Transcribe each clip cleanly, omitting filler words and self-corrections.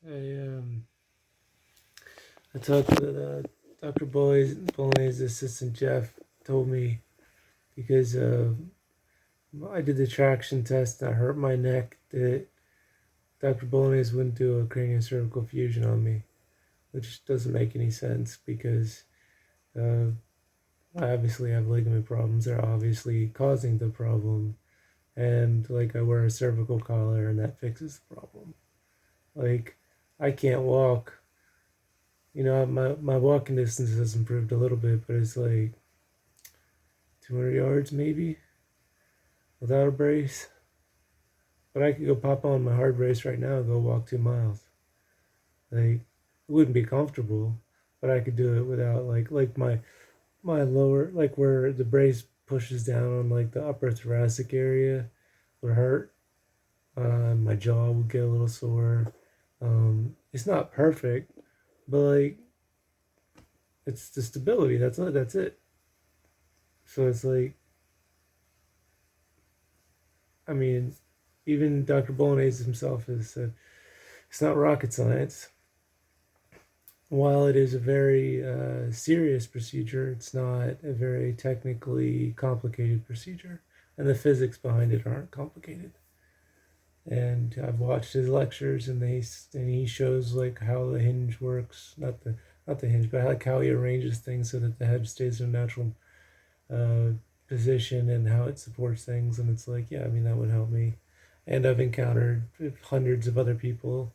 I I talked with Dr. Bolognese assistant Jeff told me because I did the traction test and I hurt my neck that Dr. Bolognese wouldn't do a craniocervical fusion on me, which doesn't make any sense because uh, I obviously have ligament problems. They're obviously causing the problem. And like I wear a cervical collar and that fixes the problem. Like I can't walk. My walking distance has improved a little bit, but it's like 200 yards maybe without a brace. But I could go pop on my hard brace right now and go walk 2 miles. Like it wouldn't be comfortable, but I could do it without like my lower, like where the brace pushes down on like the upper thoracic area would hurt. My jaw would get a little sore. It's not perfect, but like it's the stability. That's it. That's it. So it's like, I mean, even Dr. Bolognese himself has said it's not rocket science. While it is a very serious procedure, it's not a very technically complicated procedure, and the physics behind it aren't complicated. And I've watched his lectures, and he shows like how the hinge works, not the hinge, but like how he arranges things so that the head stays in a natural uh, position and how it supports things. And it's like, yeah, I mean that would help me. And I've encountered hundreds of other people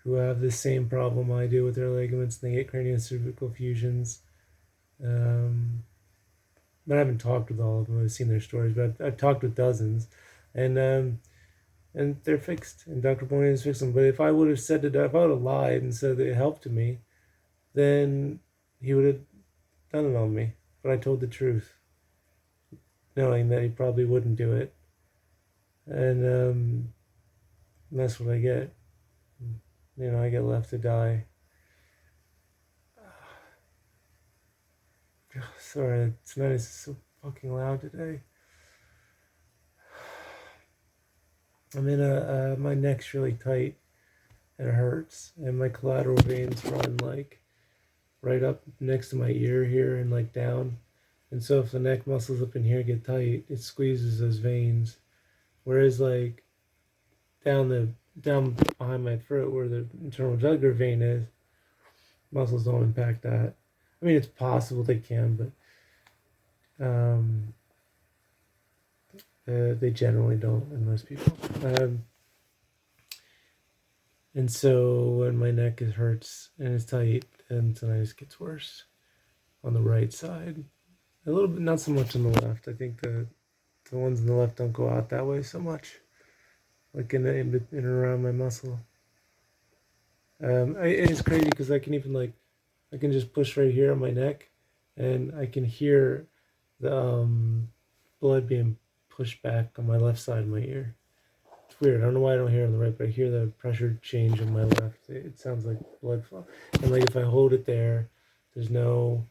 who have the same problem I do with their ligaments, and they get craniocervical fusions. Um, but I haven't talked with all of them. I've seen their stories, but I've talked with dozens, and they're fixed. And Dr. Boyne has fixed them. But if I would have said if I would have lied and said that it helped me, then he would have done it on me. But I told the truth, knowing that he probably wouldn't do it, and that's what I get. I get left to die. Sorry, tonight is so fucking loud today. My neck's really tight and it hurts, and my collateral veins run like right up next to my ear here and like down. And so if the neck muscles up in here get tight, it squeezes those veins. Whereas like down behind my throat where the internal jugular vein is, muscles don't impact that. I mean, it's possible they can, but they generally don't in most people. And so when my neck hurts and it's tight, and tinnitus gets worse on the right side. A little bit, not so much on the left. I think the ones on the left don't go out that way so much, like in and around my muscle. It's crazy because I can just push right here on my neck, and I can hear the blood being pushed back on my left side of my ear. It's weird. I don't know why I don't hear it on the right, but I hear the pressure change on my left. It sounds like blood flow. And like if I hold it there, there's no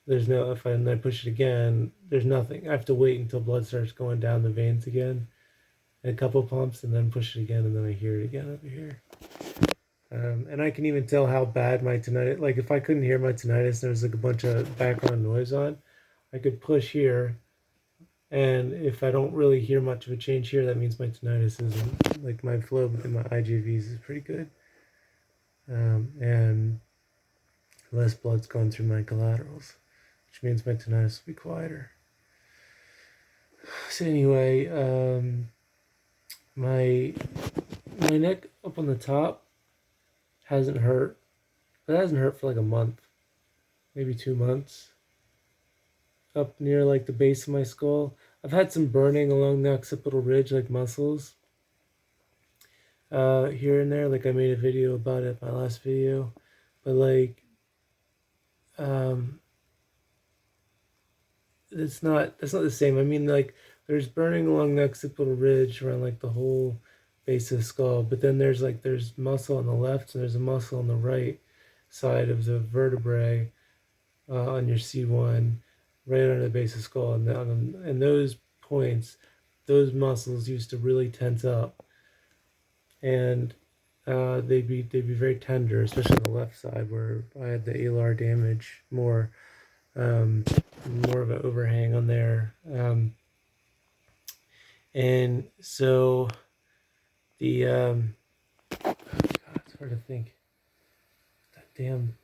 if I push it again, there's nothing. I have to wait until blood starts going down the veins again, a couple pumps, and then push it again, and then I hear it again over here. And I can even tell how bad my tinnitus. Like if I couldn't hear my tinnitus, and there was like a bunch of background noise on, I could push here, and if I don't really hear much of a change here, that means my tinnitus isn't, like my flow within my IJVs is pretty good, and less blood's going through my collaterals, which means my tinnitus will be quieter. So anyway, my neck up on the top hasn't hurt, but it hasn't hurt for like a month, maybe 2 months. Up near like the base of my skull, I've had some burning along the occipital ridge, like muscles, here and there. Like I made a video about it, my last video, but like, that's not the same. I mean, like there's burning along the occipital ridge around like the whole base of the skull, but then there's muscle on the left and there's a muscle on the right side of the vertebrae on your C1, right under the base of the skull, and those points, those muscles used to really tense up, and they'd be very tender, especially on the left side where I had the alar damage more, um, more of an overhang on there, and so the God, it's hard to think. That damn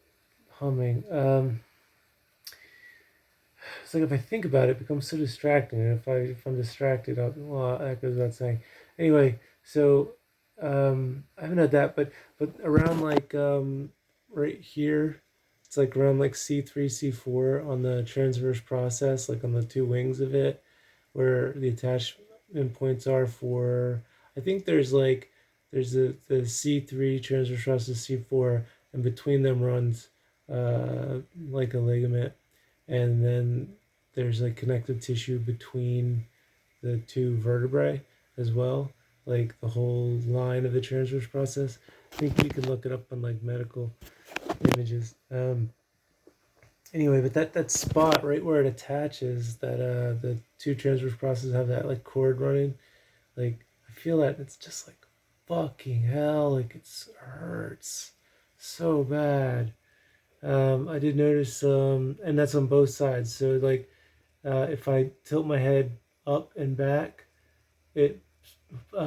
humming. It's like if I think about it, it becomes so distracting. And if I'm distracted, well, that goes without saying. Anyway, so I haven't had that, but around like right here, it's like around like C3, C4 on the transverse process, like on the two wings of it, where the attachment points are for. I think there's the C3 transverse process C4, and between them runs like a ligament, and then there's like connective tissue between the two vertebrae as well, like the whole line of the transverse process. I think you can look it up on like medical images. Anyway, but that spot right where it attaches, that the two transverse processes have that like cord running, like I feel that it's just like fucking hell, like it hurts so bad. I did notice, and that's on both sides. So like, if I tilt my head up and back, it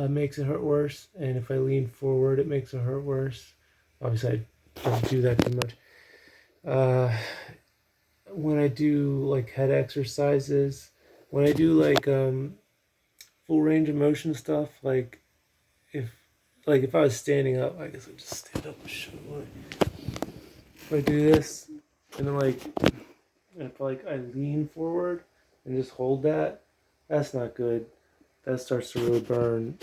makes it hurt worse, and if I lean forward, it makes it hurt worse. Obviously, I don't do that too much. Uh, when I do like head exercises, when I do like full range of motion stuff, if if I was standing up, I guess I'd just stand up and show if I do this, and then if I lean forward and just hold that, that's not good. That starts to really burn.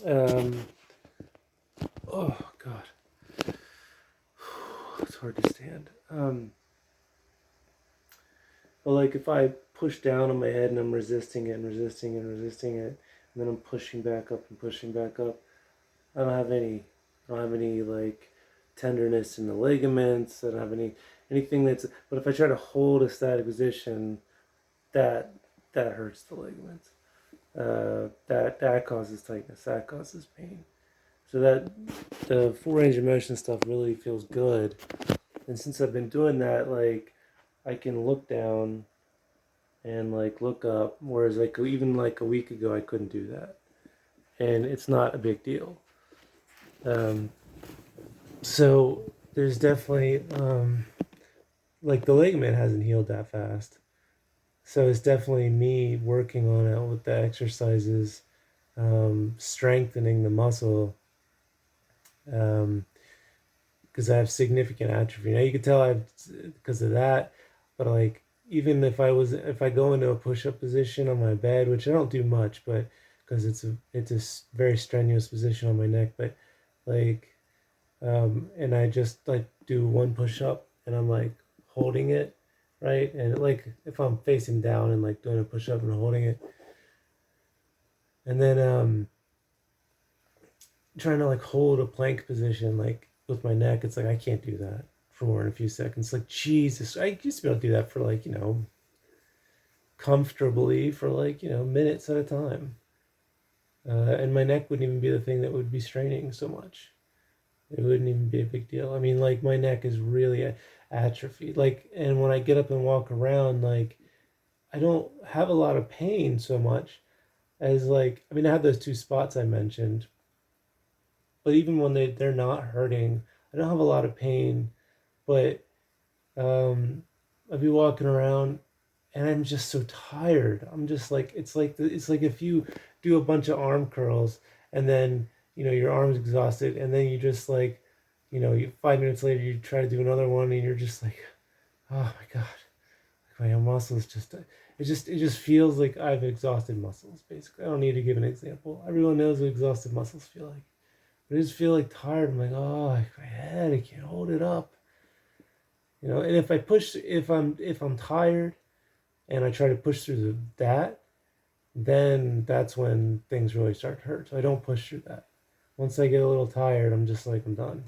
Um, oh God, it's hard to stand. But like if I push down on my head and I'm resisting it and resisting and resisting it, and then I'm pushing back up and pushing back up, I don't have any. I don't have any like tenderness in the ligaments. I don't have anything that's. But if I try to hold a static position, that that hurts the ligaments. That causes tightness. That causes pain. So that the full range of motion stuff really feels good. And since I've been doing that, like I can look down and like look up, whereas like even like a week ago I couldn't do that, and it's not a big deal. Um, so there's definitely like the ligament hasn't healed that fast, so it's definitely me working on it with the exercises, strengthening the muscle, um, because I have significant atrophy. Now you can tell I've because of that, but like even if I go into a push up position on my bed, which I don't do much, but because it's a very strenuous position on my neck, but like and I just like do one push up and I'm like holding it, right, and like if I'm facing down and like doing a push up and holding it, and then trying to like hold a plank position like with my neck, it's like I can't do that for more than a few seconds. Like Jesus, I used to be able to do that for like comfortably for like minutes at a time, and my neck wouldn't even be the thing that would be straining so much. It wouldn't even be a big deal. I mean, like my neck is really atrophied. Like, and when I get up and walk around, like I don't have a lot of pain so much as like I mean I have those two spots I mentioned, but even when they're not hurting, I don't have a lot of pain. But I'll be walking around and I'm just so tired. I'm just like it's like if you do a bunch of arm curls and then your arm's exhausted and then you just like you 5 minutes later you try to do another one and you're just like, oh my god, like my muscles just it just feels like I've exhausted muscles basically. I don't need to give an example. Everyone knows what exhausted muscles feel like. I just feel like tired. I'm like, oh, my head, I can't hold it up. And if I push, if I'm tired and I try to push through that, then that's when things really start to hurt. So I don't push through that. Once I get a little tired, I'm just like, I'm done.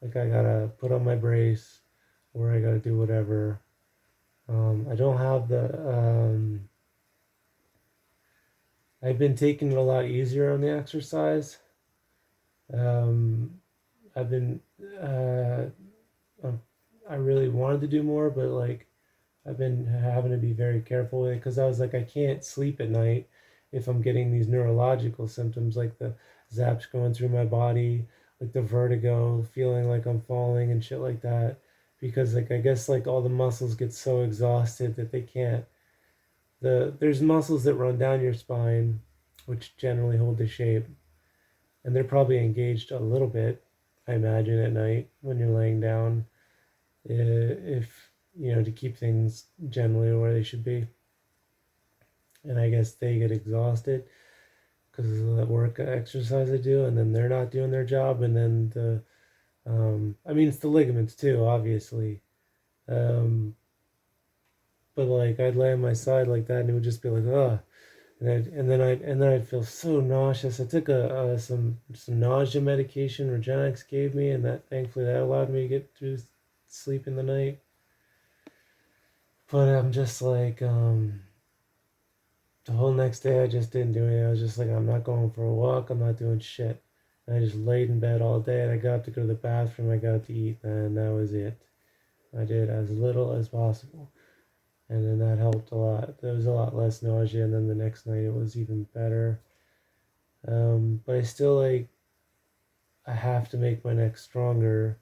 Like I gotta put on my brace, or I gotta do whatever. I don't have I've been taking it a lot easier on the exercise. I've been um, I really wanted to do more, but like I've been having to be very careful with it because I was like, I can't sleep at night if I'm getting these neurological symptoms like the zaps going through my body, like the vertigo, feeling like I'm falling and shit like that. Because like I guess like all the muscles get so exhausted that they can't. There's muscles that run down your spine, which generally hold the shape, and they're probably engaged a little bit, I imagine, at night when you're laying down, if to keep things generally where they should be. And I guess they get exhausted because of the work exercise I do, and then they're not doing their job, and then I mean, it's the ligaments too, obviously. Um, but like I'd lay on my side like that, and it would just be like, ugh. And then I'd feel so nauseous. I took some nausea medication regenexx gave me, and that thankfully that allowed me to get to sleep in the night. But I'm just like the whole next day I just didn't do anything. I was just like, I'm not going for a walk. I'm not doing shit. And I just laid in bed all day, and I got up to go to the bathroom. I got up to eat, and that was it. I did as little as possible, and then that helped a lot. There was a lot less nausea, and then the next night it was even better. But I still like I have to make my neck stronger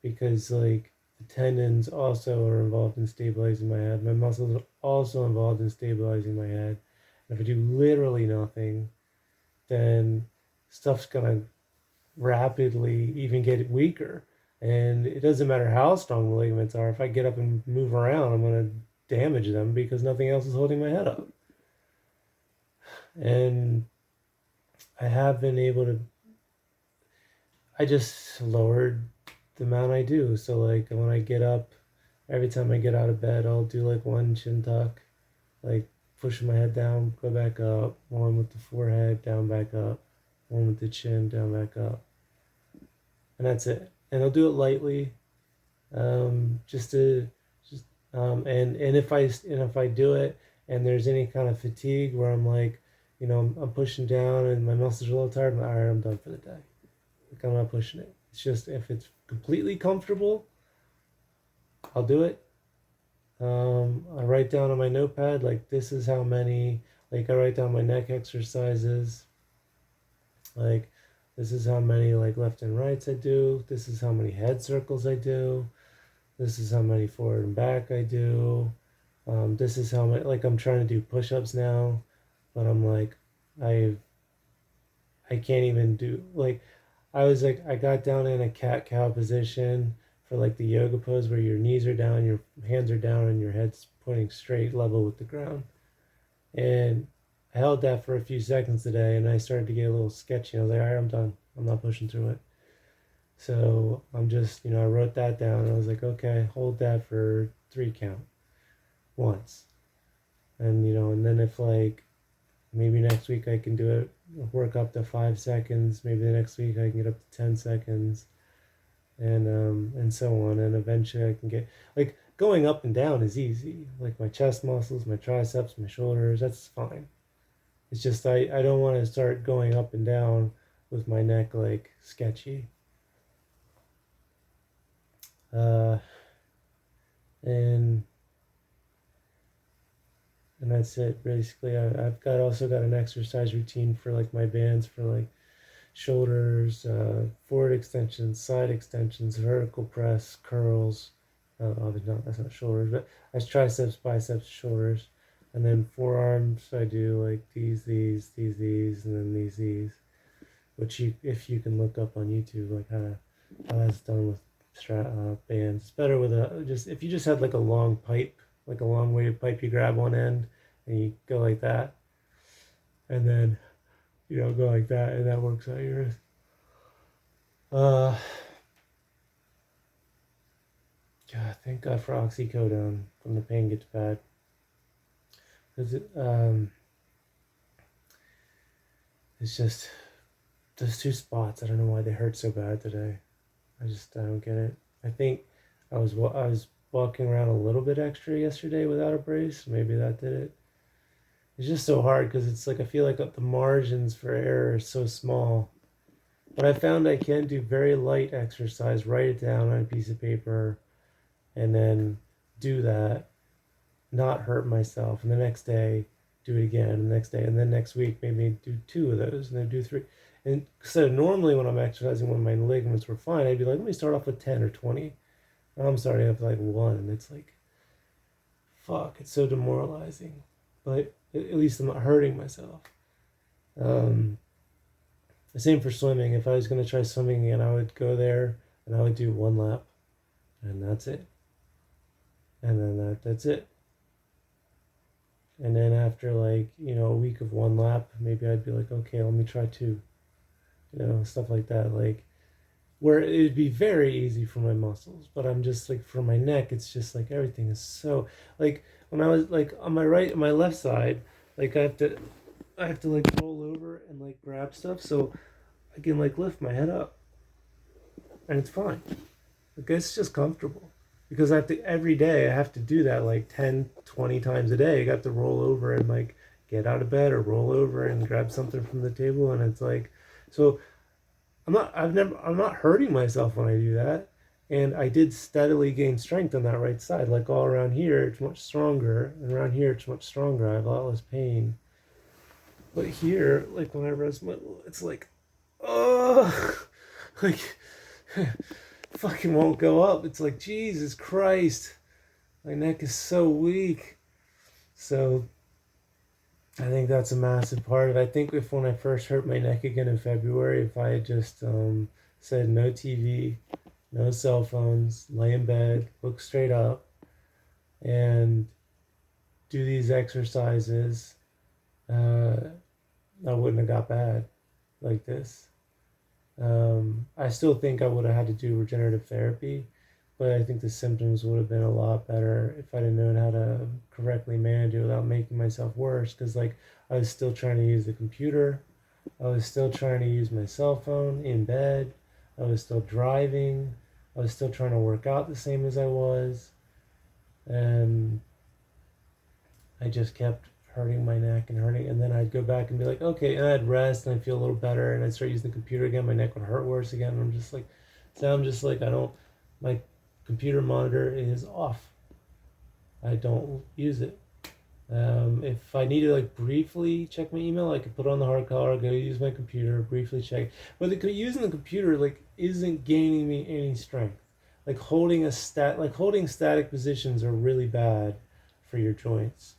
because like the tendons also are involved in stabilizing my head. My muscles are also involved in stabilizing my head. And if I do literally nothing, then stuff's gonna rapidly even get weaker. And it doesn't matter how strong the ligaments are. If I get up and move around, I'm gonna damage them because nothing else is holding my head up. And I have been able to. I just lowered the amount I do. So like when I get up, every time I get out of bed, I'll do like one chin tuck, like pushing my head down, go back up, one with the forehead, down, back up, one with the chin, down, back up, and that's it. And I'll do it lightly, just to just and if I do it and there's any kind of fatigue where I'm like, I'm pushing down and my muscles are a little tired, I'm like, all right, I'm done for the day. Like I'm not pushing it. It's just if it's completely comfortable, I'll do it. I write down on my notepad, like, this is how many, like, I write down my neck exercises, like, this is how many, like, left and rights I do, this is how many head circles I do, this is how many forward and back I do, this is how many, like, I'm trying to do push-ups now, but I'm like, I can't even do, like, I got down in a cat-cow position for like the yoga pose where your knees are down, your hands are down, and your head's pointing straight level with the ground. And I held that for a few seconds today, and I started to get a little sketchy. I was like, all right, I'm done. I'm not pushing through it. So I'm just, I wrote that down. I was like, okay, hold that for 3 count once. And then if like maybe next week I can do it, work up to 5 seconds. Maybe the next week I can get up to 10 seconds, and so on. And eventually I can get like going up and down is easy. Like my chest muscles, my triceps, my shoulders, that's fine. It's just I don't want to start going up and down with my neck like sketchy. Uh, and and that's it basically. I've got also got an exercise routine for like my bands for like shoulders, forward extensions, side extensions, vertical press, curls. Obviously not, that's not shoulders, but that's triceps, biceps, shoulders. And then forearms, I do like these, and then these. Which if you can look up on YouTube, like how that's done with bands. It's better with if you just had like a long pipe, like a long weighted pipe, you grab one end and you go like that, and then go like that, and that works out your wrist. God, thank God for oxycodone when the pain gets bad. Because it's just those 2 spots. I don't know why they hurt so bad today. I don't get it. I think I was walking around a little bit extra yesterday without a brace. Maybe that did it. It's just so hard because it's like I feel like the margins for error are so small. But I found I can do very light exercise, write it down on a piece of paper, and then do that, not hurt myself. And the next day, do it again. And the next day, and then next week, maybe do 2 of those, and then do 3. And so normally when I'm exercising, when my ligaments were fine, I'd be like, let me start off with 10 or 20. Now I'm starting off with like 1, and it's like, fuck, it's so demoralizing. But at least I'm not hurting myself. Um, the same for swimming. If I was going to try swimming again, I would go there and I would do 1 lap, and that's it. And then that's it. And then after like, a week of 1 lap, maybe I'd be like, okay, let me try 2. Stuff like that. Like, where it'd be very easy for my muscles, but I'm just like, for my neck, it's just like everything is so, like, when I was like on my left side, like I have to like roll over and like grab stuff so I can like lift my head up, and it's fine. Like, it's just comfortable because every day I have to do that like 10, 20 times a day. I got to roll over and like get out of bed or roll over and grab something from the table, and it's like, so I'm not hurting myself when I do that. And I did steadily gain strength on that right side. Like, all around here, it's much stronger. And around here, it's much stronger. I have a lot less pain. But here, like, when I rest it's like, oh, like, fucking won't go up. It's like, Jesus Christ. My neck is so weak. So I think that's a massive part of it. I think if when I first hurt my neck again in February, if I had just said no TV, no cell phones, lay in bed, look straight up, and do these exercises, I wouldn't have got bad like this. I still think I would have had to do regenerative therapy, but I think the symptoms would have been a lot better if I'd have known how to correctly manage it without making myself worse. Because, like, I was still trying to use the computer, I was still trying to use my cell phone in bed, I was still driving, I was still trying to work out the same as I was, and I just kept hurting my neck and hurting. And then I'd go back and be like, okay, and I'd rest and I'd feel a little better, and I'd start using the computer again. My neck would hurt worse again. And I'm just like, my computer monitor is off. I don't use it. If I need to like briefly check my email, I could put on the hard collar, go use my computer, briefly check. But using the computer like isn't gaining me any strength. Like holding static positions are really bad for your joints.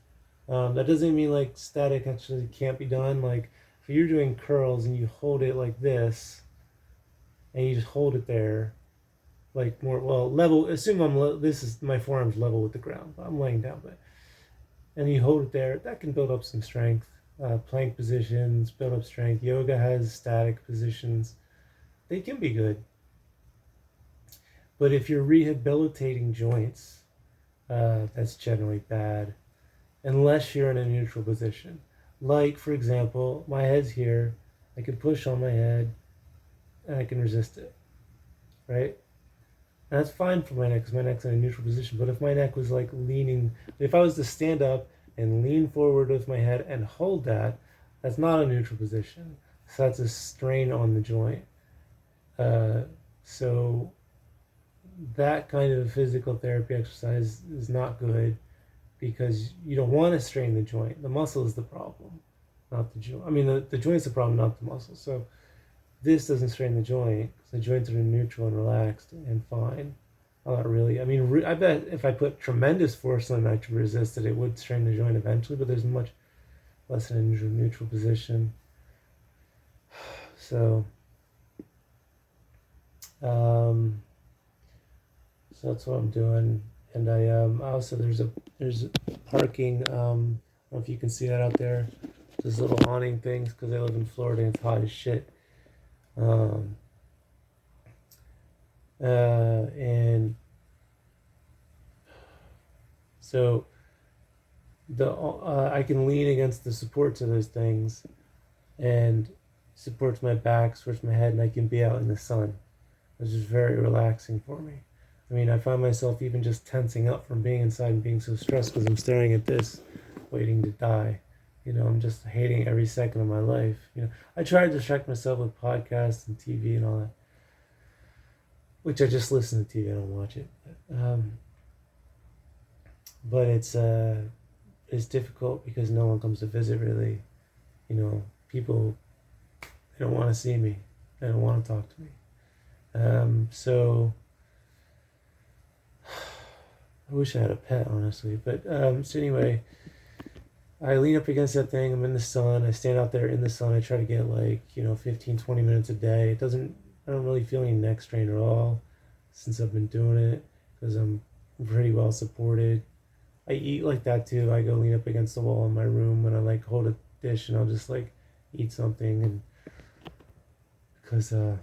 That doesn't mean like static actually can't be done. Like, if you're doing curls and you hold it like this, and you just hold it there, like more level. Assume this is my forearm's level with the ground. But I'm laying down, and you hold it there. That can build up some strength. Plank positions build up strength. Yoga has static positions. They can be good. But if you're rehabilitating joints, that's generally bad, unless you're in a neutral position. Like, for example, my head's here. I can push on my head, and I can resist it, right? And that's fine for my neck, because my neck's in a neutral position. But if my neck was like leaning, if I was to stand up and lean forward with my head and hold that, that's not a neutral position. So that's a strain on the joint. So that kind of physical therapy exercise is not good, because you don't want to strain the joint. The muscle is the problem, not the joint. I mean, the joint's the problem, not the muscle. So this doesn't strain the joint, because the joints are neutral and relaxed and fine. Well, not really. I mean, I bet if I put tremendous force on it to resist it, it would strain the joint eventually, but there's much less in a neutral position. So, so that's what I'm doing. And I also there's parking. I don't know if you can see that out there. There's little awning things, because I live in Florida and it's hot as shit. And so I can lean against the supports of those things, and supports my back, supports my head, and I can be out in the sun, which is very relaxing for me. I mean, I find myself even just tensing up from being inside and being so stressed because I'm staring at this, waiting to die. I'm just hating every second of my life. I try to distract myself with podcasts and TV and all that, which I just listen to TV. I don't watch it. But it's difficult because no one comes to visit really. People, they don't want to see me. They don't want to talk to me. So I wish I had a pet, honestly. But so anyway, I lean up against that thing. I'm in the sun. I stand out there in the sun. I try to get 15, 20 minutes a day. I don't really feel any neck strain at all since I've been doing it because I'm pretty well supported. I eat like that too. I go lean up against the wall in my room and I hold a dish and I'll just eat something, and because I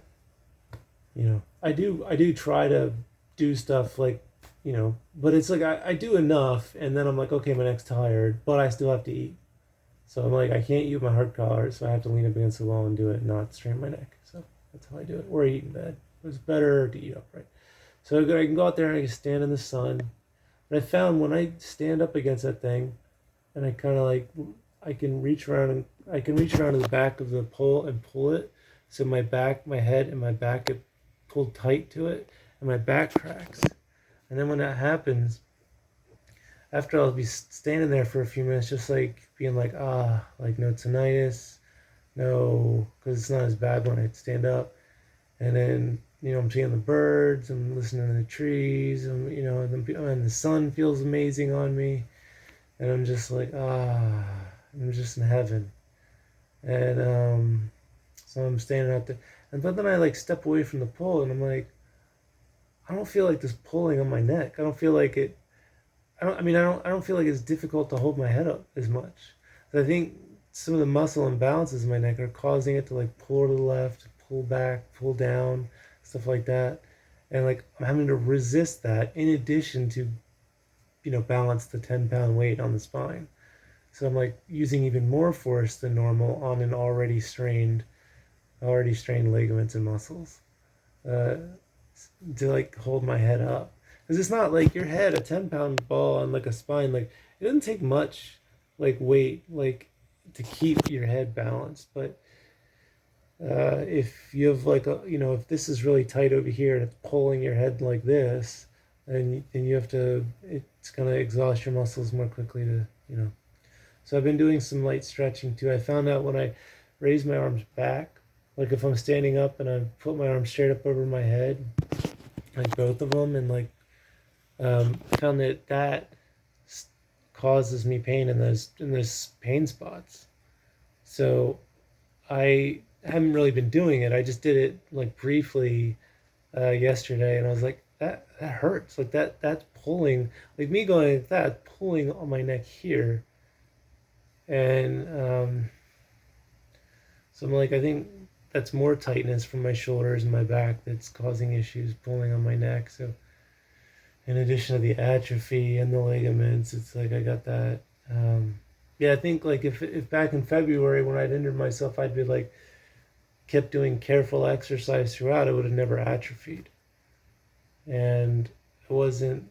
do try to do stuff but it's I do enough and then I'm okay, my neck's tired, but I still have to eat. So I'm I can't use my hard collar, so I have to lean up against the wall and do it and not strain my neck. So that's how I do it. Or I eat in bed. It's better to eat upright. So I can go out there and I can stand in the sun. But I found when I stand up against that thing and I kind of I can reach around to the back of the pole and pull it. So my head and my back get pulled tight to it and my back cracks. And then when that happens, after I'll be standing there for a few minutes, just being no tinnitus, no, because it's not as bad when I stand up. And then, I'm seeing the birds, I'm listening to the trees, and the sun feels amazing on me. And I'm just I'm just in heaven. And so I'm standing out there. But then I step away from the pole and I'm I don't feel this pulling on my neck. I don't feel like it. I don't feel like it's difficult to hold my head up as much. I think some of the muscle imbalances in my neck are causing it to pull to the left, pull back, pull down, stuff like that. And I'm having to resist that in addition to, balance the 10-pound weight on the spine. So I'm using even more force than normal on an already strained ligaments and muscles. To hold my head up, because it's not your head, a 10-pound ball on a spine, it doesn't take much weight to keep your head balanced. But if you have if this is really tight over here and it's pulling your head like this, then you have to, it's going to exhaust your muscles more quickly to so I've been doing some light stretching too. I found out when I raise my arms back, if I'm standing up and I put my arms straight up over my head, both of them, and found that causes me pain in those pain spots. So I haven't really been doing it. I just did it briefly yesterday, and I was that hurts. That's pulling, me going like that, pulling on my neck here, and so I'm I think that's more tightness from my shoulders and my back that's causing issues pulling on my neck. So in addition to the atrophy and the ligaments, it's I got that. I think if back in February when I'd injured myself, I'd be kept doing careful exercise throughout, it would have never atrophied. And it wasn't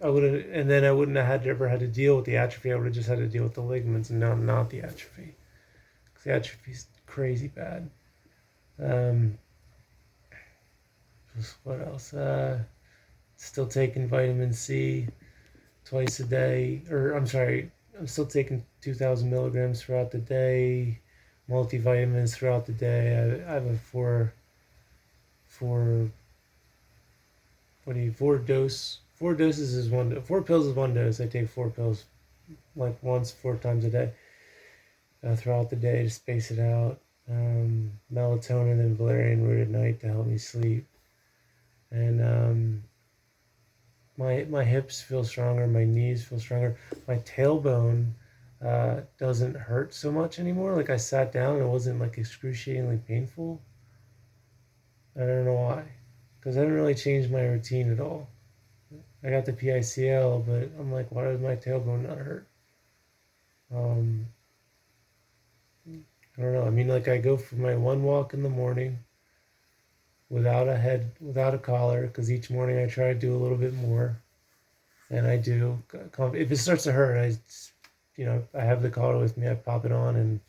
I would have, and then I wouldn't have ever had to deal with the atrophy. I would have just had to deal with the ligaments and not the atrophy. The atrophy's crazy bad. What else? Still taking vitamin C twice a day, I'm still taking 2,000 milligrams throughout the day, multivitamins throughout the day. I have a four doses is 4 pills is 1 dose. I take 4 pills once 4 times a day. Throughout the day to space it out. Melatonin and valerian root at night to help me sleep. And my hips feel stronger, my knees feel stronger. My tailbone doesn't hurt so much anymore. I sat down and it wasn't excruciatingly painful. I don't know why, because I haven't really changed my routine at all. I got the PICL, but I'm why does my tailbone not hurt? I don't know. I go for my one walk in the morning without a collar, because each morning I try to do a little bit more. And I do. If it starts to hurt, I have the collar with me. I pop it on and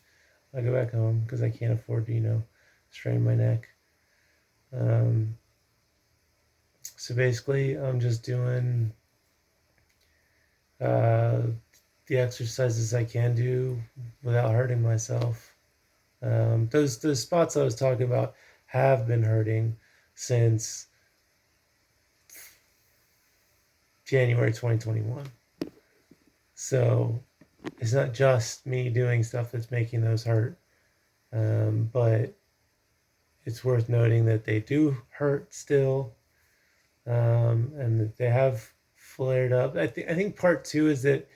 I go back home because I can't afford to, strain my neck. Um, so basically, I'm just doing uh, the exercises I can do without hurting myself. Those spots I was talking about have been hurting since January 2021. So it's not just me doing stuff that's making those hurt, but it's worth noting that they do hurt still, and that they have flared up. I think part two is that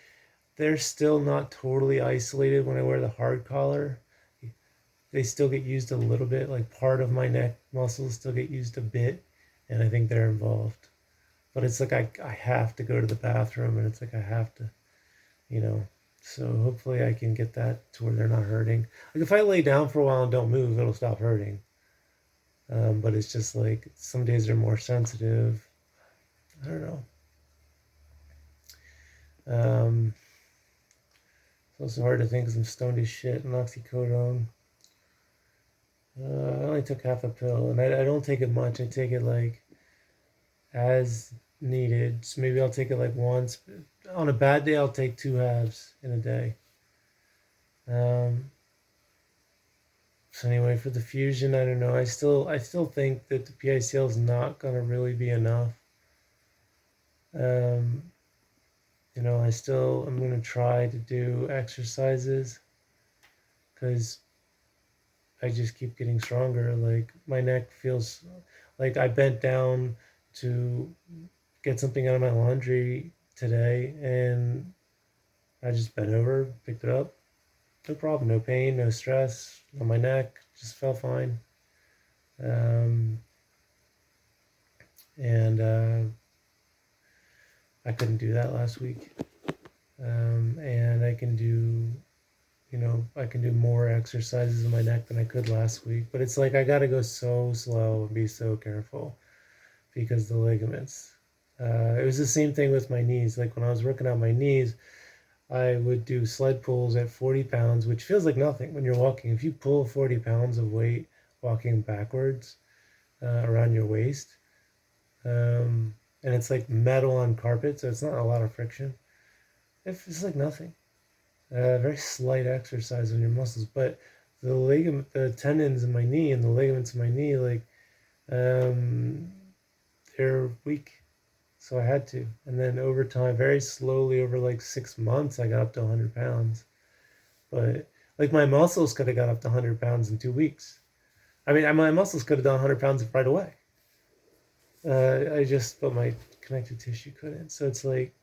they're still not totally isolated when I wear the hard collar. They still get used a little bit, like part of my neck muscles still get used a bit, and I think they're involved. But it's like I have to go to the bathroom, and it's like I have to, you know. So hopefully I can get that to where they're not hurting. Like if I lay down for a while and don't move, it'll stop hurting. But it's just like some days are more sensitive. I don't know. Um, it's also hard to think because I'm stoned as shit and oxycodone. I only took half a pill, and I don't take it much. I take it like as needed. So maybe I'll take it like once. On a bad day, I'll take 2 halves in a day. Um, so anyway, for the fusion, I don't know. I still think that the PICL is not gonna really be enough. Um, I'm gonna try to do exercises because I just keep getting stronger. Like my neck feels like I bent down to get something out of my laundry today, and I just bent over, picked it up. No problem, no pain, no stress on my neck. Just felt fine. Um, and I couldn't do that last week. And I can do more exercises in my neck than I could last week. But it's like I got to go so slow and be so careful because the ligaments. It was the same thing with my knees. Like when I was working out my knees, I would do sled pulls at 40 pounds, which feels like nothing when you're walking. If you pull 40 pounds of weight walking backwards around your waist, and it's like metal on carpet, so it's not a lot of friction. It's like nothing. Very slight exercise on your muscles, but the tendons in my knee and the ligaments in my knee, like um, they're weak. So I had to. And then over time, very slowly, over like 6 months, I got up to 100 pounds. But like my muscles could have got up to 100 pounds in 2 weeks. I mean, my muscles could have done 100 pounds right away. But my connective tissue couldn't. So it's like,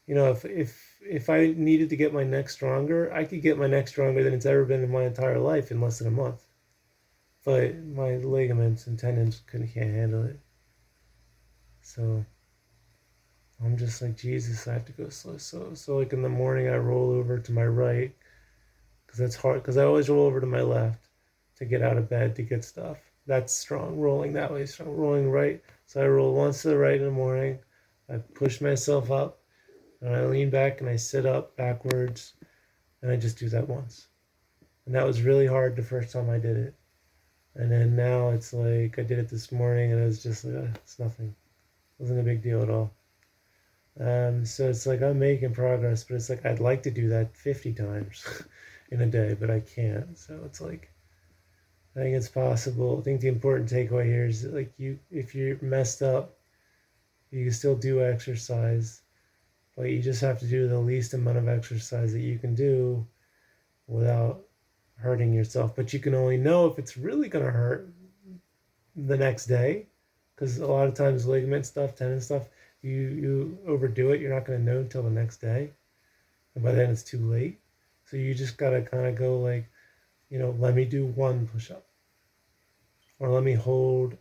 if I needed to get my neck stronger, I could get my neck stronger than it's ever been in my entire life in less than a month. But my ligaments and tendons can't handle it. So I'm just like, Jesus, I have to go slow. So like in the morning, I roll over to my right because that's hard. Because I always roll over to my left to get out of bed to get stuff. That's strong. Rolling that way, strong. Rolling right. So I roll once to the right in the morning. I push myself up, and I lean back and I sit up backwards, and I just do that once. And that was really hard the first time I did it. And then now it's like I did it this morning, and it was just like it's nothing. It wasn't a big deal at all. So it's like I'm making progress, but it's like I'd like to do that 50 times in a day, but I can't. So it's like I think it's possible. I think the important takeaway here is that, like, if you're messed up, you can still do exercise, but you just have to do the least amount of exercise that you can do without hurting yourself. But you can only know if it's really going to hurt the next day, because a lot of times ligament stuff, tendon stuff, you overdo it, you're not going to know until the next day, and by then it's too late. So you just got to kind of go like, let me do one push-up, or let me hold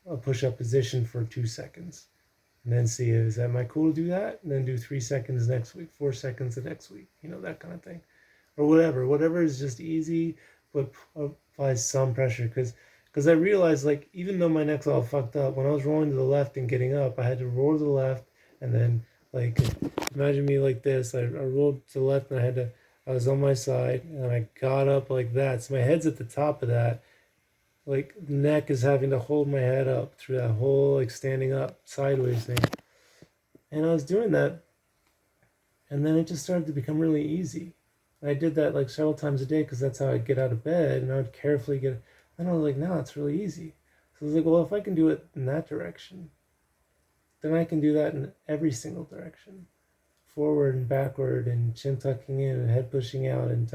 a push-up position for 2 seconds, and then see, am I cool to do that, and then do 3 seconds next week, 4 seconds the next week, that kind of thing, or whatever is just easy but applies some pressure. Because I realized, like, even though my neck's all fucked up, when I was rolling to the left and getting up, I had to roll to the left And then like imagine me like this. I rolled to the left and I was on my side and I got up like that. So my head's at the top of that. Like neck is having to hold my head up through that whole like standing up sideways thing. And I was doing that, and then it just started to become really easy. And I did that like several times a day because that's how I'd get out of bed, and I would carefully get. And I was like, no, it's really easy. So I was like, well, if I can do it in that direction, then I can do that in every single direction, forward and backward, and chin tucking in and head pushing out, and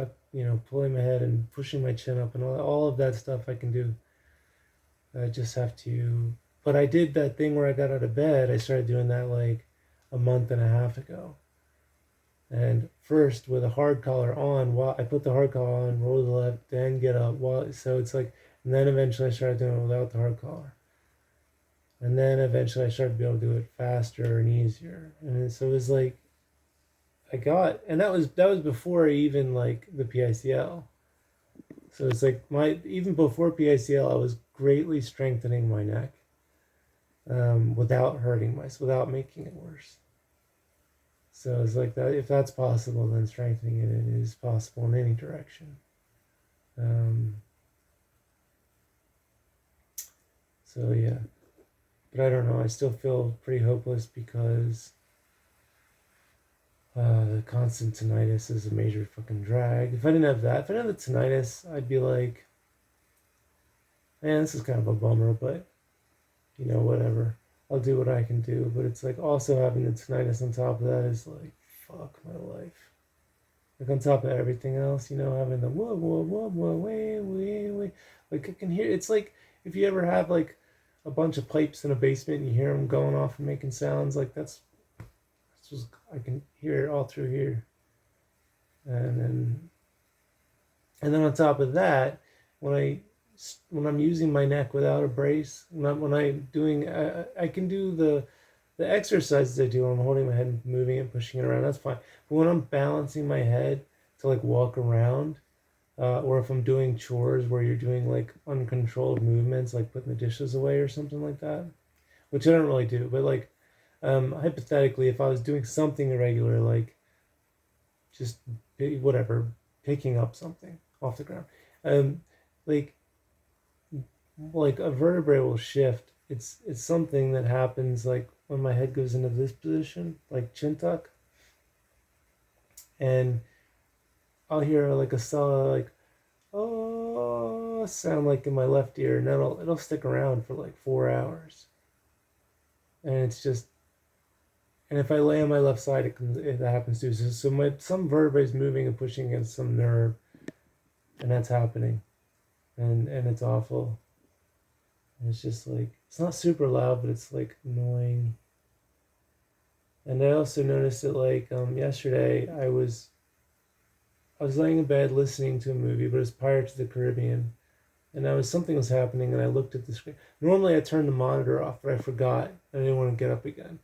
pulling my head and pushing my chin up, and all of that stuff I can do. I just have to. But I did that thing where I got out of bed. I started doing that like a month and a half ago. And first with a hard collar on, while I put the hard collar on, roll to the left, then get up. So it's like, and then eventually I started doing it without the hard collar. And then eventually I started to be able to do it faster and easier. And so it was like, and that was before even like the PICL. So it's like even before PICL, I was greatly strengthening my neck, without making it worse. So it's like that. If that's possible, then strengthening it is possible in any direction. So yeah, but I don't know. I still feel pretty hopeless because the constant tinnitus is a major fucking drag. If I didn't have that, if I didn't have the tinnitus, I'd be like, man, this is kind of a bummer, but whatever. I'll do what I can do. But it's like also having the tinnitus on top of that is like, fuck my life. Like on top of everything else, having the whoa, whoa, whoa, whoa, way. Like I can hear, it's like if you ever have like a bunch of pipes in a basement and you hear them going off and making sounds, like that's just, I can hear it all through here. And then on top of that, when I'm using my neck without a brace, when I'm doing, I can do the exercises I do. I'm holding my head and moving it, pushing it around. That's fine. But when I'm balancing my head to like walk around, or if I'm doing chores where you're doing like uncontrolled movements, like putting the dishes away or something like that, which I don't really do, but like hypothetically, if I was doing something irregular, like just whatever, picking up something off the ground, um, like a vertebrae will shift. It's something that happens like when my head goes into this position, like chin tuck, and I'll hear like a saw like oh sound like in my left ear, and then it'll stick around for like 4 hours, and it's just. And if I lay on my left side, it happens too. So some vertebrae is moving and pushing against some nerve, and that's happening, and it's awful. And it's just like it's not super loud, but it's like annoying. And I also noticed that like yesterday I was laying in bed listening to a movie, but it was Pirates of the Caribbean, and something was happening, and I looked at the screen. Normally I turned the monitor off, but I forgot. I didn't want to get up again.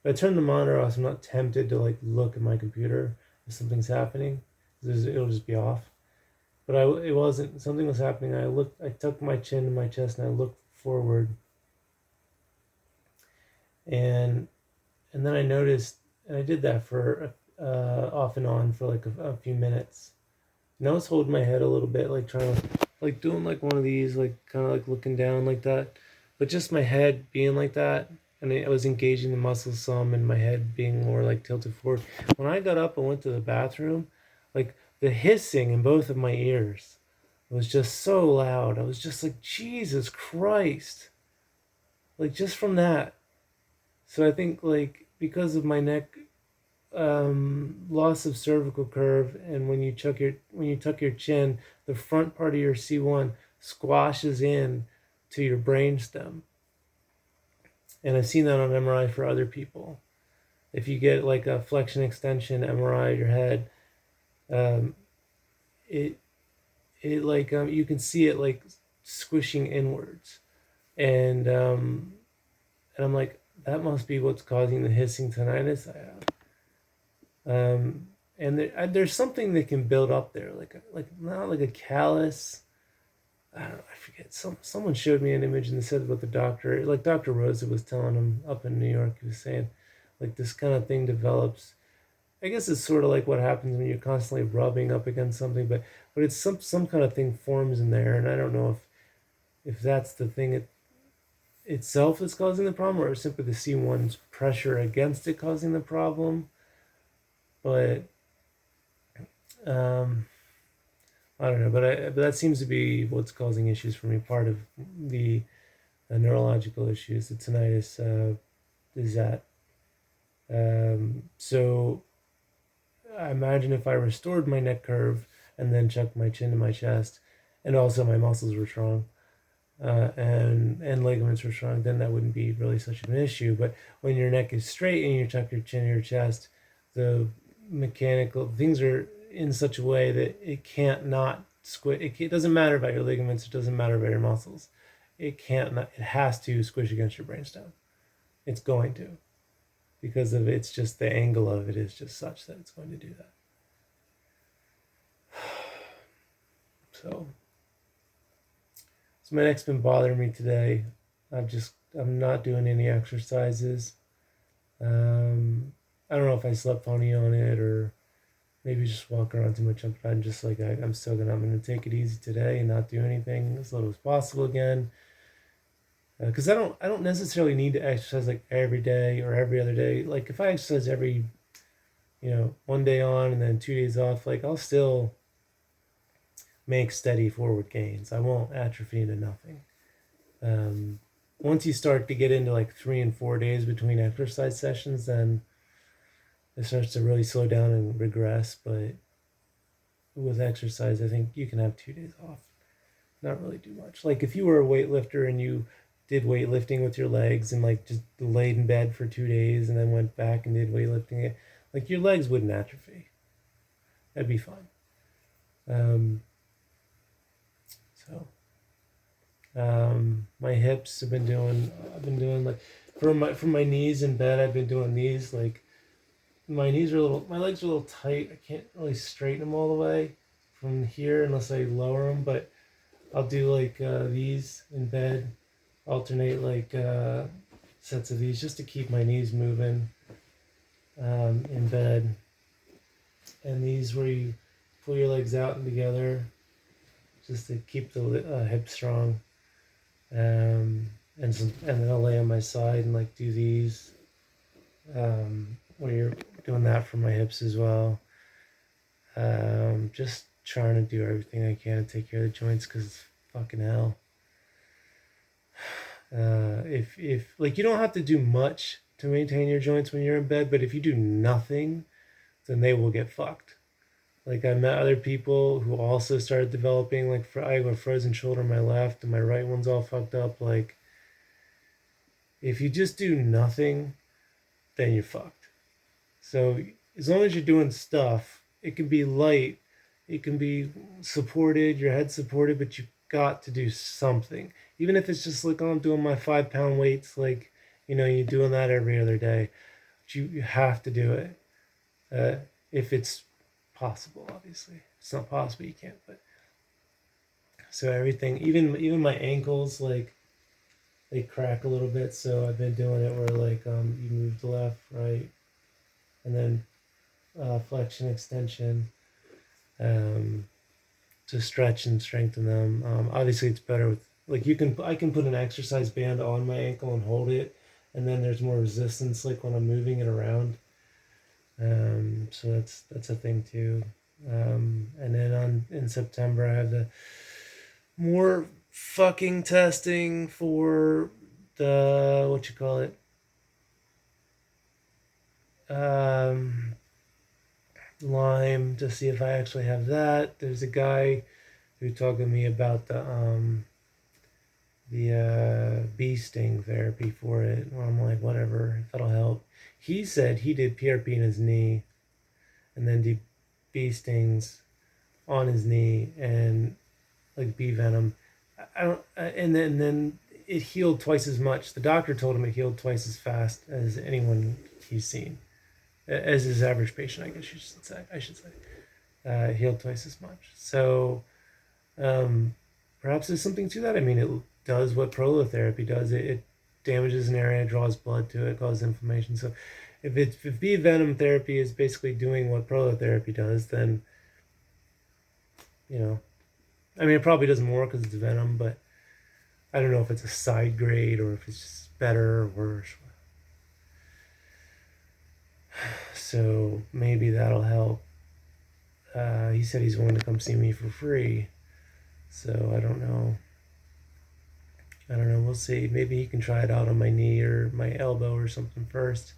If I turn the monitor off, I'm not tempted to like look at my computer if something's happening. It'll just be off. But it wasn't. Something was happening. I tucked my chin to my chest and I looked forward. And then I noticed, and I did that for off and on for like a few minutes. And I was holding my head a little bit, like trying to, like doing like one of these, like kind of like looking down like that. But just my head being like that, and I was engaging the muscles some, and my head being more like tilted forward. When I got up and went to the bathroom, like the hissing in both of my ears was just so loud. I was just like, Jesus Christ. Like just from that. So I think like because of my neck loss of cervical curve, and when you tuck your chin, the front part of your C1 squashes in to your brainstem. And I've seen that on MRI for other people. If you get like a flexion extension MRI of your head, it like you can see it like squishing inwards, and I'm like, that must be what's causing the hissing tinnitus I have. And there's something that can build up there, like not like a callus. I don't know, I forget. Someone showed me an image and they said what the doctor, like Dr. Rosa was telling him up in New York. He was saying, like this kind of thing develops. I guess it's sort of like what happens when you're constantly rubbing up against something, but it's some kind of thing forms in there, and I don't know if that's the thing itself that's causing the problem, or simply the C1's pressure against it causing the problem. But um, I don't know, but that seems to be what's causing issues for me. Part of the neurological issues, the tinnitus, is that. So I imagine if I restored my neck curve and then chucked my chin to my chest, and also my muscles were strong, and ligaments were strong, then that wouldn't be really such an issue. But when your neck is straight and you tuck your chin to your chest, the mechanical things are in such a way that it can't not squish. It doesn't matter about your ligaments. It doesn't matter about your muscles. It can't not. It has to squish against your brainstem. It's going to, because of it's just the angle of it is just such that it's going to do that. So my neck's been bothering me today. I'm not doing any exercises. I don't know if I slept funny on it or maybe just walk around too much. I'm just like I'm gonna take it easy today and not do anything as little as possible again. Because I don't necessarily need to exercise like every day or every other day. Like if I exercise every, 1 day on and then 2 days off, like I'll still make steady forward gains. I won't atrophy into nothing. Once you start to get into like 3 and 4 days between exercise sessions, then it starts to really slow down and regress. But with exercise, I think you can have 2 days off, not really do much. Like if you were a weightlifter and you did weightlifting with your legs and like just laid in bed for 2 days and then went back and did weightlifting, like your legs wouldn't atrophy. That'd be fine. My hips I've been doing like for my knees in bed. I've been doing these, like my legs are a little tight. I can't really straighten them all the way from here unless I lower them, but I'll do like these in bed, alternate like sets of these just to keep my knees moving in bed. And these where you pull your legs out and together just to keep the hips strong. And then I'll lay on my side and like do these where you're doing that for my hips as well. Just trying to do everything I can to take care of the joints because fucking hell. If like you don't have to do much to maintain your joints when you're in bed, but if you do nothing, then they will get fucked. Like I met other people who also started developing like I have a frozen shoulder on my left and my right one's all fucked up. Like if you just do nothing, then you're fucked. So as long as you're doing stuff, it can be light, it can be supported, your head's supported, but you've got to do something. Even if it's just like, oh, I'm doing my 5-pound weights, like, you're doing that every other day. But you have to do it. If it's possible, obviously. If it's not possible, you can't. But so everything, even my ankles, like, they crack a little bit. So I've been doing it where like you move to left, right, and then flexion, extension, to stretch and strengthen them. Obviously, it's better with like I can put an exercise band on my ankle and hold it, and then there's more resistance like when I'm moving it around. So that's a thing too. And then in September I have the more fucking testing for the what you call it. Lyme to see if I actually have that. There's a guy who talked to me about the bee sting therapy for it. Well, I'm like, whatever, if that'll help. He said he did PRP in his knee and then did bee stings on his knee and like bee venom. I don't, and then it healed twice as much. The doctor told him it healed twice as fast as anyone he's seen, as his average patient, I guess I should say. Healed twice as much. So perhaps there's something to that. I mean, it does what prolotherapy does. It damages an area, draws blood to it, causes inflammation. So if bee venom therapy is basically doing what prolotherapy does, then you know, I mean, it probably does more because it's venom, but I don't know if it's a side grade or if it's just better or worse. So maybe that'll help. He said he's willing to come see me for free. So I don't know. I don't know. We'll see. Maybe he can try it out on my knee or my elbow or something first.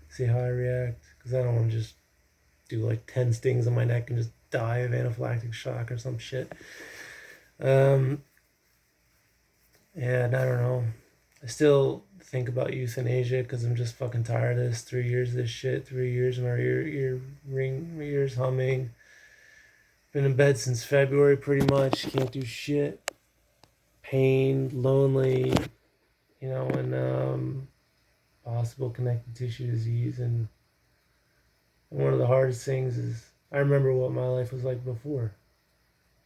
See how I react. Because I don't want to just do like 10 stings on my neck and just die of anaphylactic shock or some shit. And I don't know. I still think about euthanasia because I'm just fucking tired of this. 3 years of this shit. 3 years, my ears humming. Been in bed since February pretty much. Can't do shit. Pain, lonely, and possible connective tissue disease. And one of the hardest things is I remember what my life was like before.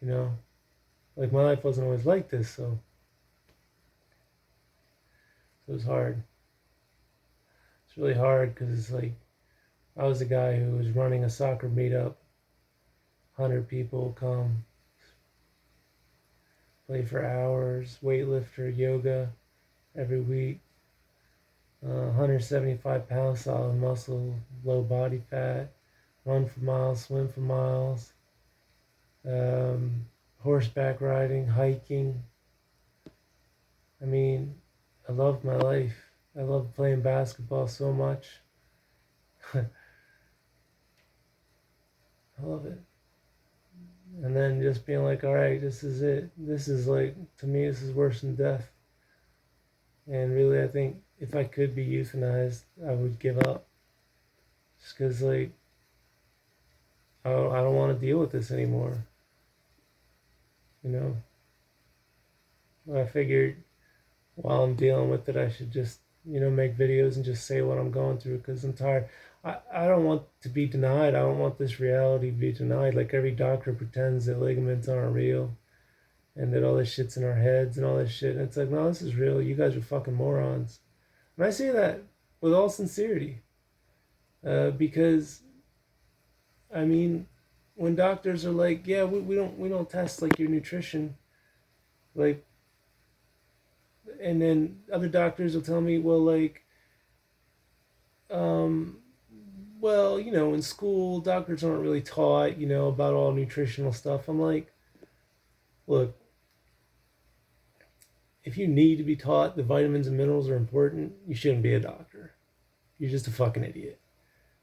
Like my life wasn't always like this, so it was hard. It's really hard because it's like I was a guy who was running a soccer meetup. 100 people come, play for hours, weightlifter, yoga every week. 175 pounds, solid muscle, low body fat, run for miles, swim for miles, horseback riding, hiking. I mean, I loved my life. I loved playing basketball so much. I love it. And then just being like, all right, this is it. This is like, to me, this is worse than death. And really, I think if I could be euthanized, I would give up. Just because, like, I don't want to deal with this anymore. I figured while I'm dealing with it, I should just, make videos and just say what I'm going through because I'm tired. I don't want to be denied. I don't want this reality to be denied. Like every doctor pretends that ligaments aren't real and that all this shit's in our heads and all this shit. And it's like, no, this is real. You guys are fucking morons. And I say that with all sincerity because, I mean, when doctors are like, yeah, we don't test like your nutrition, like, and then other doctors will tell me, well, like, well, in school, doctors aren't really taught, about all nutritional stuff. I'm like, look, if you need to be taught that vitamins and minerals are important, you shouldn't be a doctor. You're just a fucking idiot.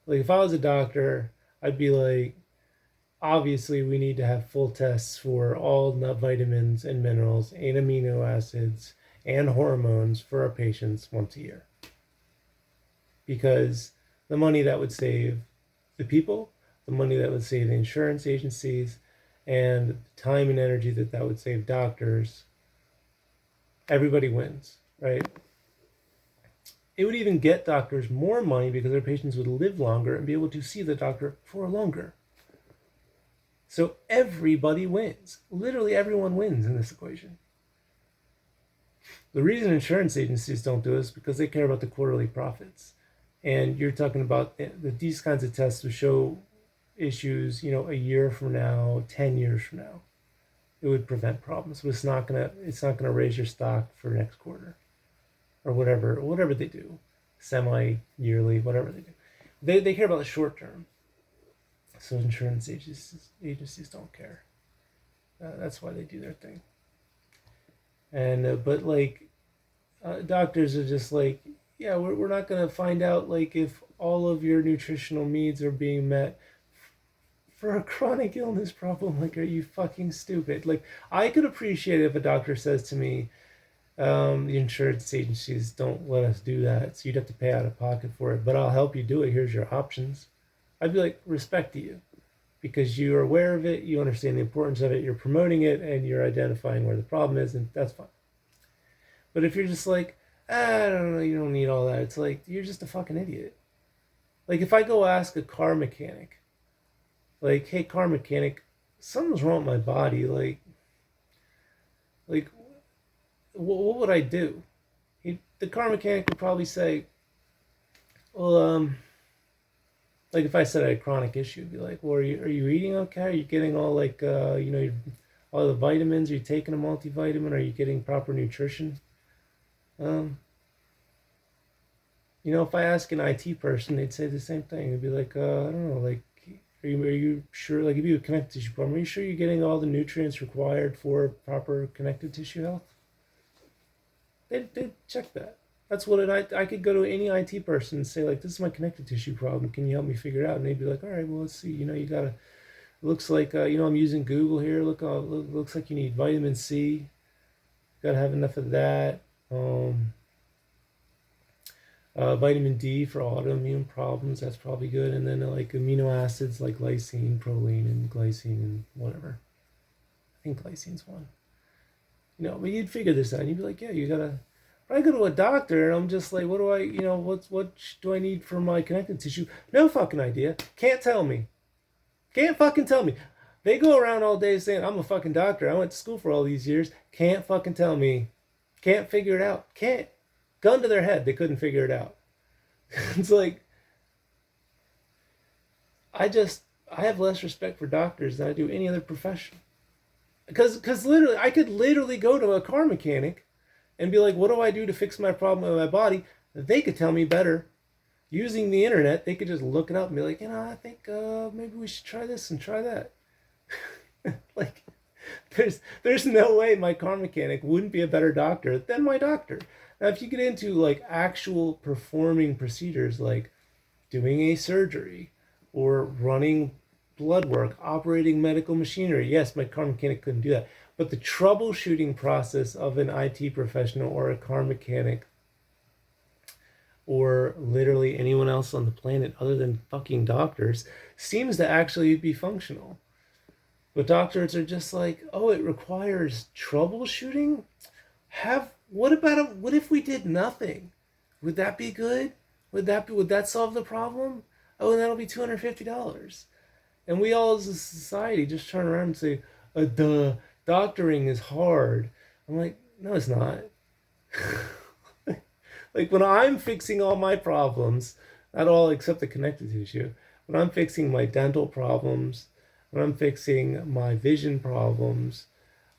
Like, if I was a doctor, I'd be like, obviously, we need to have full tests for all nut vitamins and minerals and amino acids and hormones for our patients once a year. Because the money that would save the people, the money that would save the insurance agencies, and the time and energy that would save doctors, everybody wins, right? It would even get doctors more money because their patients would live longer and be able to see the doctor for longer. So everybody wins. Literally everyone wins in this equation. The reason insurance agencies don't do this is because they care about the quarterly profits. And you're talking about these kinds of tests will show issues, a year from now, 10 years from now. It would prevent problems. But it's not gonna raise your stock for next quarter. Or whatever they do. Semi-yearly, whatever they do. They care about the short term. So insurance agencies don't care. That's why they do their thing. And but like doctors are just like, yeah, we're not gonna find out like if all of your nutritional needs are being met for a chronic illness problem. Like, are you fucking stupid? Like, I could appreciate it if a doctor says to me, the insurance agencies don't let us do that, so you'd have to pay out of pocket for it, but I'll help you do it. Here's your options. I'd be like, respect to you. Because you're aware of it, you understand the importance of it, you're promoting it, and you're identifying where the problem is, and that's fine. But if you're just like, I don't know, you don't need all that, it's like, you're just a fucking idiot. Like, if I go ask a car mechanic, like, hey, car mechanic, something's wrong with my body, like what would I do? The car mechanic would probably say, well, like if I said I had a chronic issue, it'd be like, well, are you eating okay? Are you getting all like all the vitamins? Are you taking a multivitamin? Are you getting proper nutrition? Um, if I ask an IT person, they'd say the same thing. They'd be like, I don't know, like, are you sure? Like, if you have a connective tissue problem, are you sure you're getting all the nutrients required for proper connective tissue health? They'd check that. That's what I could go to any IT person and say, like, this is my connective tissue problem. Can you help me figure it out? And they'd be like, all right, well, let's see. You gotta. Looks like I'm using Google here. Looks like you need vitamin C. Gotta have enough of that. Vitamin D for autoimmune problems. That's probably good. And then like amino acids like lysine, proline, and glycine, and whatever. I think glycine's one. But you'd figure this out. And you'd be like, yeah, you gotta. But I go to a doctor and I'm just like, what do I, what do I need for my connective tissue? No fucking idea. Can't tell me. Can't fucking tell me. They go around all day saying, I'm a fucking doctor. I went to school for all these years. Can't fucking tell me. Can't figure it out. Can't. Gun to their head. They couldn't figure it out. It's like, I have less respect for doctors than I do any other profession. Because literally, I could literally go to a car mechanic and be like, what do I do to fix my problem with my body? They could tell me better. Using the internet, they could just look it up and be like, I think maybe we should try this and try that. Like, there's no way my car mechanic wouldn't be a better doctor than my doctor. Now, if you get into like actual performing procedures, like doing a surgery or running blood work, operating medical machinery, yes, my car mechanic couldn't do that. But the troubleshooting process of an IT professional or a car mechanic or literally anyone else on the planet other than fucking doctors seems to actually be functional. But doctors are just like, oh, it requires troubleshooting? What if we did nothing? Would that be good? Would that solve the problem? Oh, and that'll be $250. And we all as a society just turn around and say, duh, doctoring is hard. I'm like, no, it's not. Like when I'm fixing all my problems, not all except the connective tissue, when I'm fixing my dental problems, when I'm fixing my vision problems,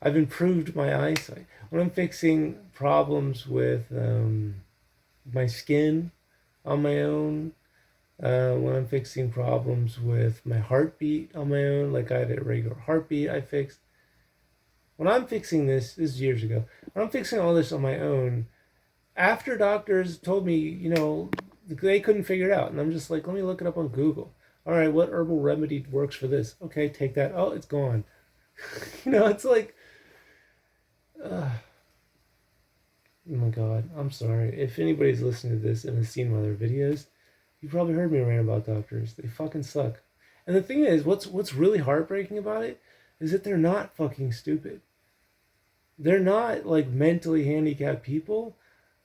I've improved my eyesight. When I'm fixing problems with my skin on my own, when I'm fixing problems with my heartbeat on my own, like I had a regular heartbeat I fixed. When I'm fixing this is years ago, when I'm fixing all this on my own, after doctors told me, they couldn't figure it out. And I'm just like, let me look it up on Google. All right, what herbal remedy works for this? Okay, take that. Oh, it's gone. It's like, oh my God, I'm sorry. If anybody's listening to this and has seen my other videos, you probably heard me rant about doctors. They fucking suck. And the thing is, what's really heartbreaking about it is that they're not fucking stupid. They're not like mentally handicapped people.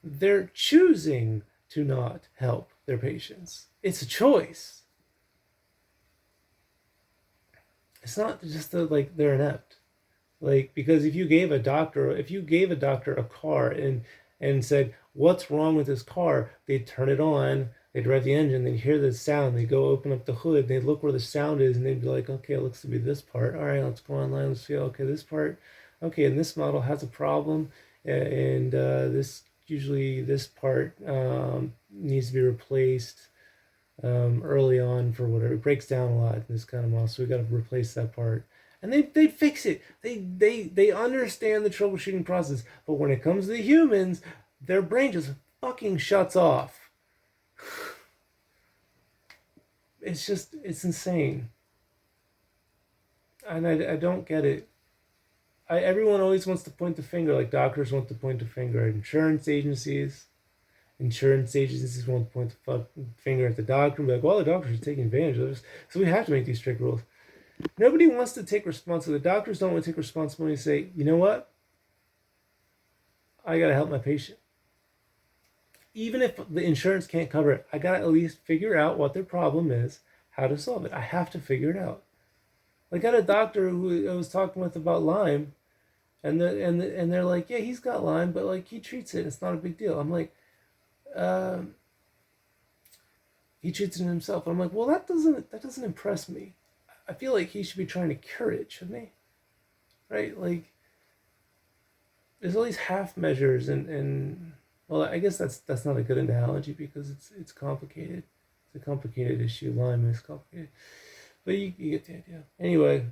They're choosing to not help their patients. It's a choice. It's not just that like they're inept. Like, because if you gave a doctor a car and said, what's wrong with this car? They'd turn it on, they'd rev the engine, they'd hear the sound, they'd go open up the hood, they'd look where the sound is, and they'd be like, okay, it looks to be this part. All right, let's go online, let's see, okay, this part, okay, and this model has a problem, and this part needs to be replaced early on for whatever. It breaks down a lot in this kind of model, so we got to replace that part. And they fix it. They understand the troubleshooting process. But when it comes to the humans, their brain just fucking shuts off. It's insane. And I don't get it. Everyone always wants to point the finger, like doctors want to point the finger at insurance agencies. Insurance agencies want to point the finger at the doctor and be like, well, the doctors are taking advantage of this, so we have to make these strict rules. Nobody wants to take responsibility. The doctors don't want to take responsibility and say, you know what? I got to help my patient. Even if the insurance can't cover it, I got to at least figure out what their problem is, how to solve it. I have to figure it out. Like I had a doctor who I was talking with about Lyme, and they're like, yeah, he's got Lyme, but like he treats it. It's not a big deal. I'm like, he treats it himself. I'm like, well, that doesn't impress me. I feel like he should be trying to cure it, shouldn't he? Right? Like, there's all these half measures, and well, I guess that's not a good analogy because it's complicated. It's a complicated issue. Lyme is complicated, but you get the idea. Anyway,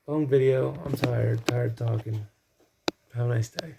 long video. I'm tired talking. Have a nice day.